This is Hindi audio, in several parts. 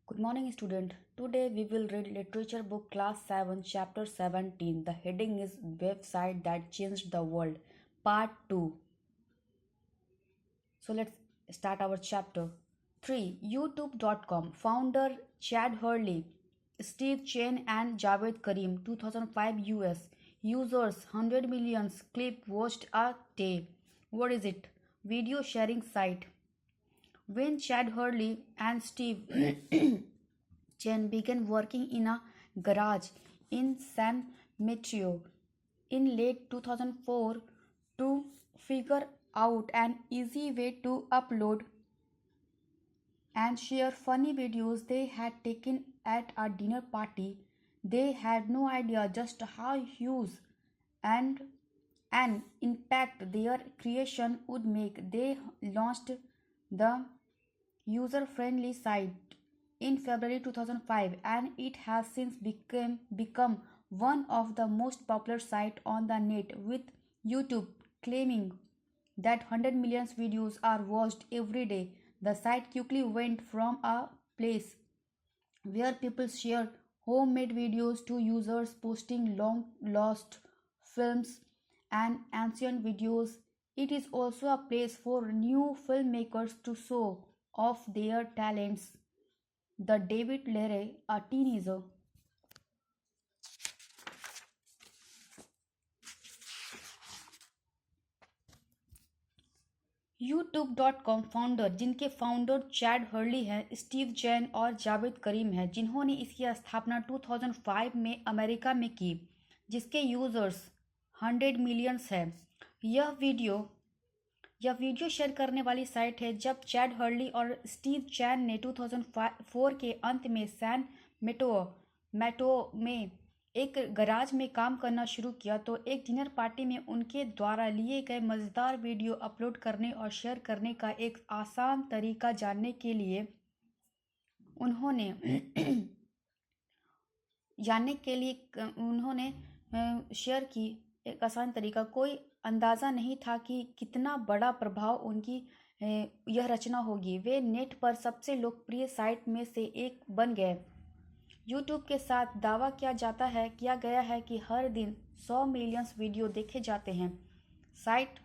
Good morning, student. Today we will read literature book class 7 chapter 17. The heading is Website That Changed the World part 2. So let's start our chapter. 3. YouTube.com founder Chad Hurley, Steve Chen and Javed Karim 2005 US users 100 millions clip watched a day. What is it? Video sharing site. When Chad Hurley and Steve Chen began working in a garage in San Mateo in late 2004 to figure out an easy way to upload and share funny videos they had taken at a dinner party. They had no idea just how huge and an impact their creation would make. They launched the user-friendly site in February 2005 and it has since become one of the most popular sites on the net, with YouTube claiming that 100 million videos are watched every day. The site quickly went from a place where people share homemade videos to users posting long lost films and ancient videos. It is also a place for new filmmakers to show off their talents. The David Leary, a teenager, YouTube.com founder, जिनके फाउंडर चैड हर्ली हैं, स्टीव चैन और जावेद करीम हैं, जिन्होंने इसकी स्थापना 2005 में अमेरिका में की, जिसके यूजर्स 100 मिलियंस है। यह वीडियो शेयर करने वाली साइट है। जब चैड हर्ली और स्टीव चैन ने 2004 के अंत में सैन मैटो में एक गराज में काम करना शुरू किया तो एक डिनर पार्टी में उनके द्वारा लिए गए मज़ेदार वीडियो अपलोड करने और शेयर करने का एक आसान तरीका जानने के लिए उन्होंने शेयर की एक आसान तरीका। कोई अंदाज़ा नहीं था कि कितना बड़ा प्रभाव उनकी यह रचना होगी। वे नेट पर सबसे लोकप्रिय साइट में से एक बन गए। यूट्यूब के साथ दावा किया गया है कि हर दिन 100 मिलियन वीडियो देखे जाते हैं। साइट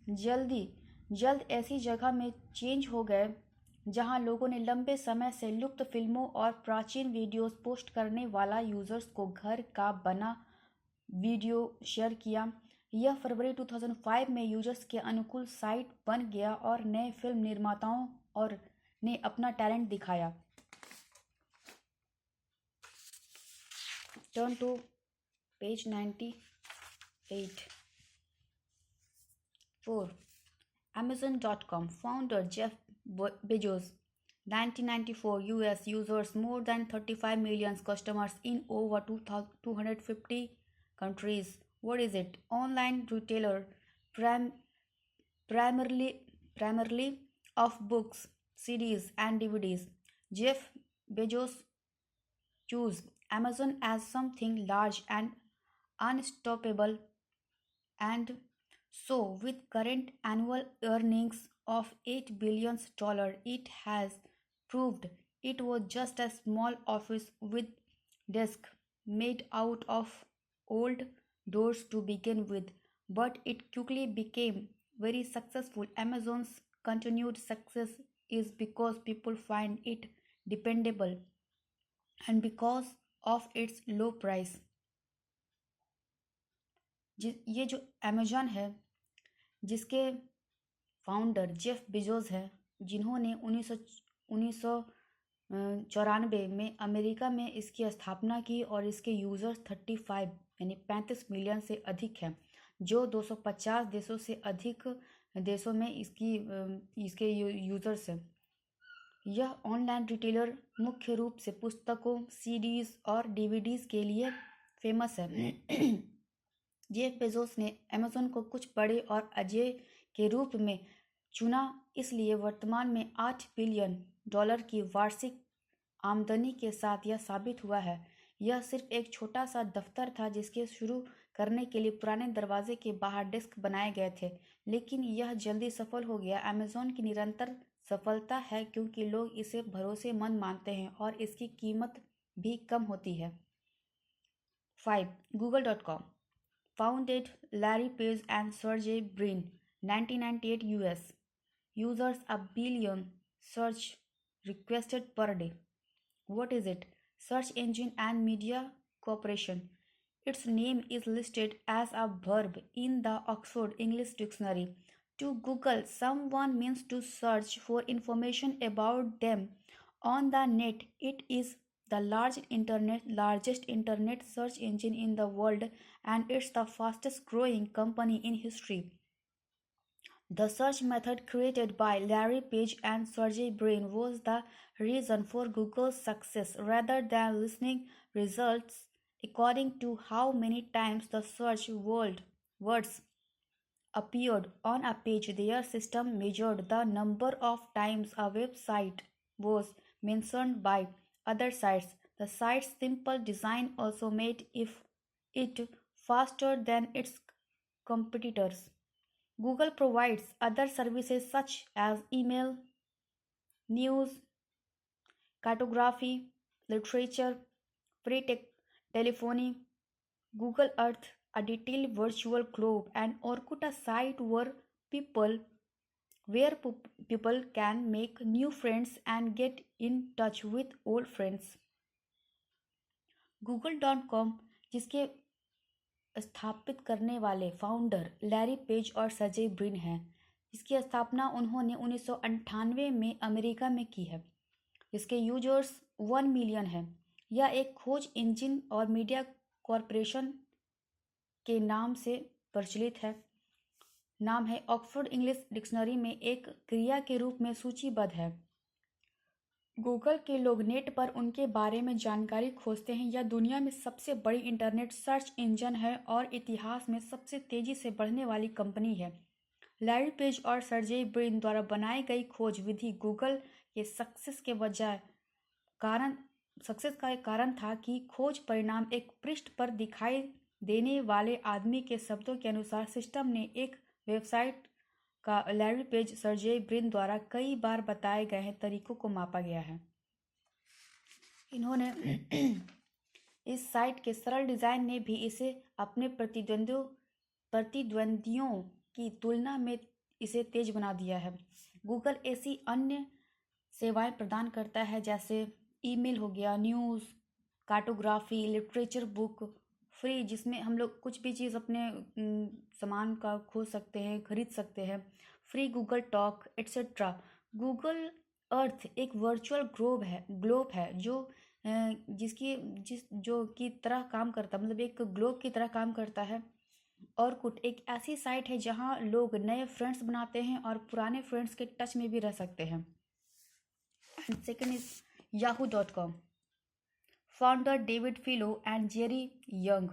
जल्द ऐसी जगह में चेंज हो गए जहां लोगों ने लंबे समय से लुप्त फिल्मों और प्राचीन वीडियोस पोस्ट करने वाला यूजर्स को घर का बना वीडियो शेयर किया। यह फरवरी 2005 में यूजर्स के अनुकूल साइट बन गया और नए फिल्म निर्माताओं और ने अपना टैलेंट दिखाया। Turn to page 98. 4. Amazon.com founder Jeff Bezos, 1994 US users, more than 35 million customers in over 250 countries. What is it? Online retailer, primarily of books, CDs, and DVDs. Jeff Bezos chose Amazon as something large and unstoppable, and so with current annual earnings of $8 billion, it has proved it was just a small office with desk made out of old doors to begin with, but it quickly became very successful. Amazon's continued success is because people find it dependable and because of its low price. ये जो अमेजॉन है, जिसके फाउंडर जेफ बेजोस है, जिन्होंने 1994 में अमेरिका में इसकी स्थापना की और इसके यूज़र्स 35 यानी 35 मिलियन से अधिक हैं, जो 250 देशों से अधिक देशों में इसके यूज़र्स हैं। यह ऑनलाइन रिटेलर मुख्य रूप से पुस्तकों, सीडीज और डीवीडीज के लिए फेमस है। जेफ बेजोस ने अमेज़न को कुछ बड़े और अजेय के रूप में चुना, इसलिए वर्तमान में $8 बिलियन की वार्षिक आमदनी के साथ यह साबित हुआ है। यह सिर्फ एक छोटा सा दफ्तर था जिसके शुरू करने के लिए पुराने दरवाजे के बाहर डेस्क बनाए गए थे, लेकिन यह जल्दी सफल हो गया। अमेज़न की निरंतर सफलता है क्योंकि लोग इसे भरोसेमंद मानते हैं और इसकी कीमत भी कम होती है। 5. Google.com founded Larry Page and Sergey Brin, 1998 US. Users a billion search requested per day. What is it? Search Engine and Media Corporation. Its name is listed as a verb in the Oxford English Dictionary. To Google, someone means to search for information about them on the net. It is the largest internet search engine in the world, and it's the fastest growing company in history. The search method created by Larry Page and Sergey Brin was the reason for Google's success rather than listening results according to how many times the search words appeared on a page. Their system measured the number of times a website was mentioned by other sites. The site's simple design also made it faster than its competitors. Google provides other services such as email, news, cartography, literature, free telephony, Google Earth, a detailed virtual globe, and Orkut, a site where people can make new friends and get in touch with old friends. Google.com, जिसके स्थापित करने वाले फाउंडर लैरी पेज और सर्जेई ब्रिन हैं, जिसकी स्थापना उन्होंने 1998 में अमेरिका में की है, जिसके यूजर्स 1 मिलियन हैं। यह एक खोज इंजन और मीडिया कॉरपोरेशन के नाम से प्रचलित है। नाम है ऑक्सफोर्ड इंग्लिश डिक्शनरी में एक क्रिया के रूप में सूचीबद्ध है। गूगल के लोग नेट पर उनके बारे में जानकारी खोजते हैं। यह दुनिया में सबसे बड़ी इंटरनेट सर्च इंजन है और इतिहास में सबसे तेजी से बढ़ने वाली कंपनी है। लैरी पेज और सर्जेई ब्रिन द्वारा बनाई गई खोज विधि गूगल के सक्सेस का एक कारण था कि खोज परिणाम एक पृष्ठ पर दिखाई देने वाले आदमी के शब्दों के अनुसार सिस्टम ने एक वेबसाइट का लैरी पेज सर्जेई ब्रिन द्वारा कई बार बताए गए तरीकों को मापा गया है। इन्होंने इस साइट के सरल डिज़ाइन ने भी इसे अपने प्रतिद्वंदियों की तुलना में इसे तेज बना दिया है। गूगल ऐसी अन्य सेवाएं प्रदान करता है जैसे ईमेल हो गया, news, cartography, literature book free, जिसमें हम लोग कुछ भी चीज़ अपने सामान का खोज सकते हैं, खरीद सकते हैं, free Google talk etcetera. Google Earth एक वर्चुअल ग्लोब है जो की तरह काम करता, मतलब एक ग्लोब की तरह काम करता है। ऑरकुट एक ऐसी साइट है जहां लोग नए फ्रेंड्स बनाते हैं और पुराने फ्रेंड्स के टच में भी रह सकते हैं। And second is yahoo.com. Founder David Filo and Jerry Young.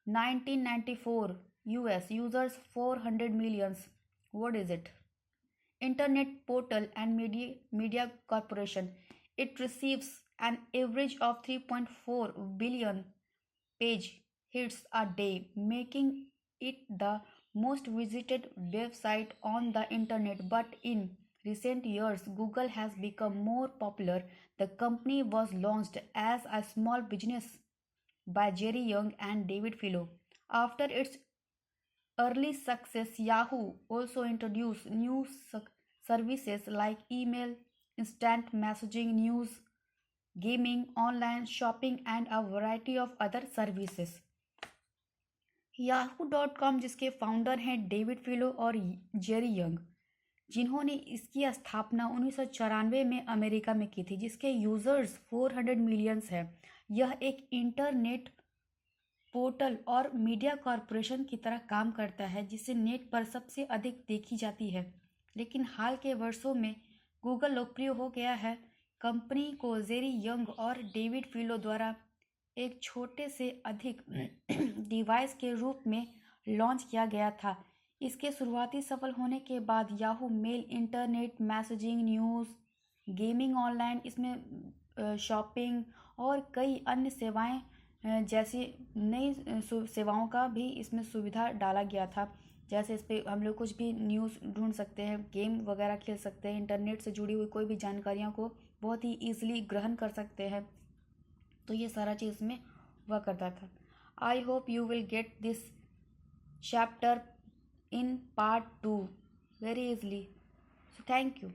1994 US. Users 400 millions. What is it? Internet portal and media corporation. It receives an average of 3.4 billion page hits a day, making it the most visited website on the internet. But in recent years, Google has become more popular. The company was launched as a small business by Jerry Young and David Filo. After its early success, Yahoo also introduced new services like email, instant messaging, news, gaming, online shopping, and a variety of other services. yahoo.com, जिसके फाउंडर हैं डेविड फिलो और जेरी यंग, जिन्होंने इसकी स्थापना 1994 में अमेरिका में की थी, जिसके यूजर्स 400 मिलियंस है। यह एक इंटरनेट पोर्टल और मीडिया कॉरपोरेशन की तरह काम करता है जिसे नेट पर सबसे अधिक देखी जाती है। लेकिन हाल के वर्षों में गूगल लोकप्रिय हो गया है। कंपनी को जेरी यंग और डेविड फिलो द्वारा एक छोटे से अधिक डिवाइस के रूप में लॉन्च किया गया था। इसके शुरुआती सफल होने के बाद Yahoo mail, internet messaging, news, gaming, online, इसमें शॉपिंग और कई अन्य सेवाएं जैसी नई सेवाओं का भी इसमें सुविधा डाला गया था, जैसे इस पर हम लोग कुछ भी न्यूज़ ढूंढ सकते हैं, गेम वगैरह खेल सकते हैं, इंटरनेट से जुड़ी हुई कोई भी जानकारियों को बहुत ही ईजिली ग्रहण कर सकते हैं। तो ये सारा चीज़ में हुआ करता था। I hope you will get this chapter in part 2 very easily. So thank you.